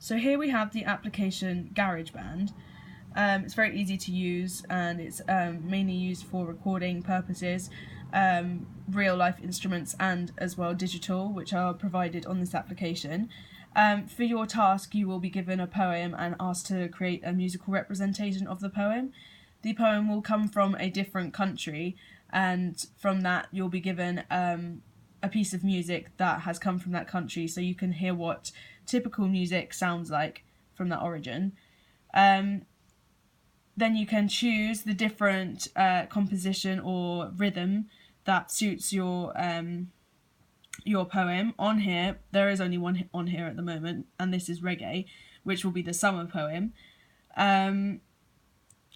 So here we have the application GarageBand. It's very easy to use, and it's mainly used for recording purposes, real life instruments and as well digital, which are provided on this application. For your task, you will be given a poem and asked to create a musical representation of the poem. The poem will come from a different country, and from that you'll be given a piece of music that has come from that country, so you can hear what typical music sounds like from that origin. Then you can choose the different composition or rhythm that suits your poem. On here, there is only one on here at the moment, and this is reggae, which will be the summer poem. And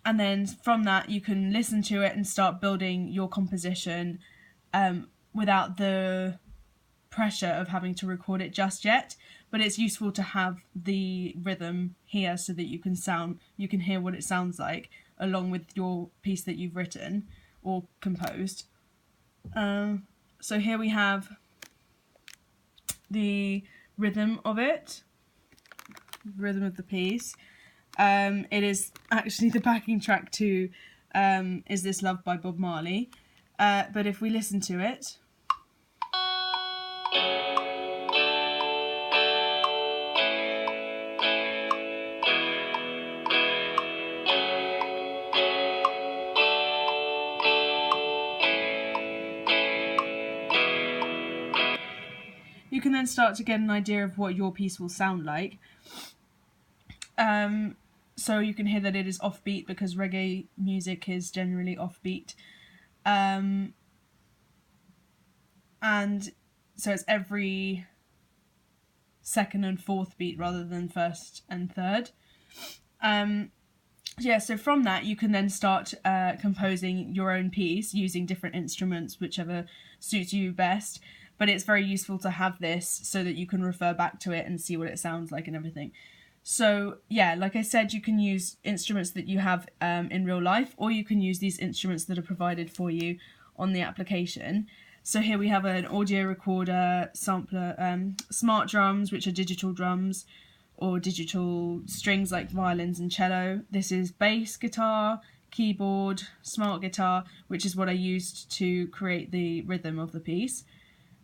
then from that, you can listen to it and start building your composition without the pressure of having to record it just yet. But it's useful to have the rhythm here so that you can hear what it sounds like along with your piece that you've written or composed. So here we have the rhythm of it, rhythm of the piece. It is actually the backing track to Is This Love by Bob Marley. But if we listen to it, you can then start to get an idea of what your piece will sound like. So you can hear that it is offbeat because reggae music is generally offbeat. And so it's every second and fourth beat rather than first and third. So from that you can then start composing your own piece using different instruments, whichever suits you best. But it's very useful to have this so that you can refer back to it and see what it sounds like and everything. So yeah, like I said, you can use instruments that you have in real life, or you can use these instruments that are provided for you on the application. So here we have an audio recorder, sampler, smart drums, which are digital drums, or digital strings like violins and cello. This is bass guitar, keyboard, smart guitar, which is what I used to create the rhythm of the piece.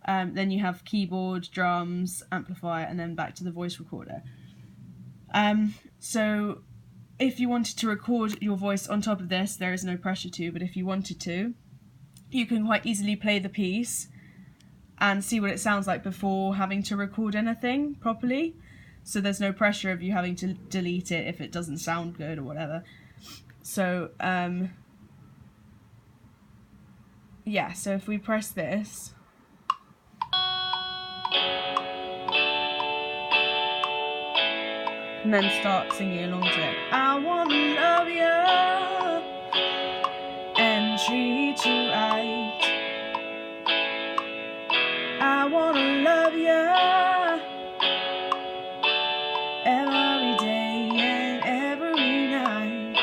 Then you have keyboard, drums, amplifier, and then back to the voice recorder. So if you wanted to record your voice on top of this, there is no pressure to, but if you wanted to, you can quite easily play the piece and see what it sounds like before having to record anything properly. So there's no pressure of you having to delete it if it doesn't sound good or whatever. So, so if we press this, and then start singing along to it. I wanna love you and treat you right. I wanna love you every day and every night.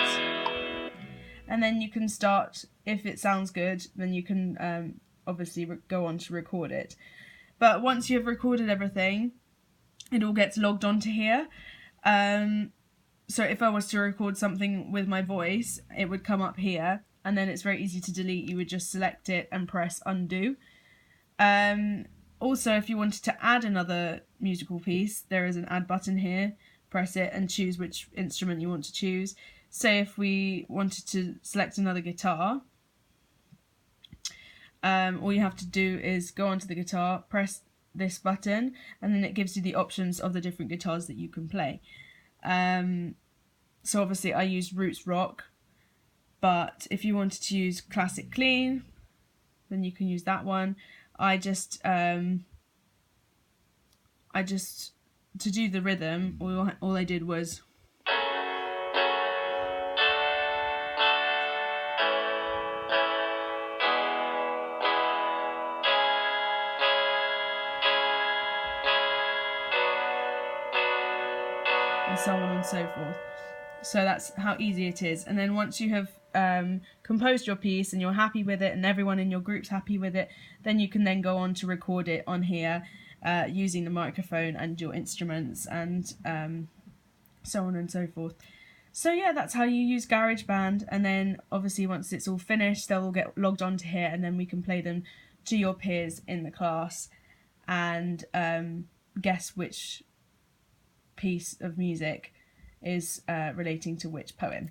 And then you can start, if it sounds good, then you can obviously go on to record it. But once you've recorded everything, it all gets logged onto here. So if I was to record something with my voice, it would come up here, and then it's very easy to delete. You would just select it and press undo. Also, if you wanted to add another musical piece, there is an add button here. Press it and choose which instrument you want to choose. Say if we wanted to select another guitar, all you have to do is go onto the guitar, press this button, and then it gives you the options of the different guitars that you can play. So obviously I used Roots Rock, but if you wanted to use Classic Clean, then you can use that one. I just to do the rhythm, all I did was and so on and so forth. So that's how easy it is. And then once you have composed your piece and you're happy with it and everyone in your group's happy with it, then you can then go on to record it on here using the microphone and your instruments and so on and so forth. So yeah, that's how you use GarageBand, and then obviously once it's all finished, they'll all get logged onto here, and then we can play them to your peers in the class and guess which piece of music is relating to which poem.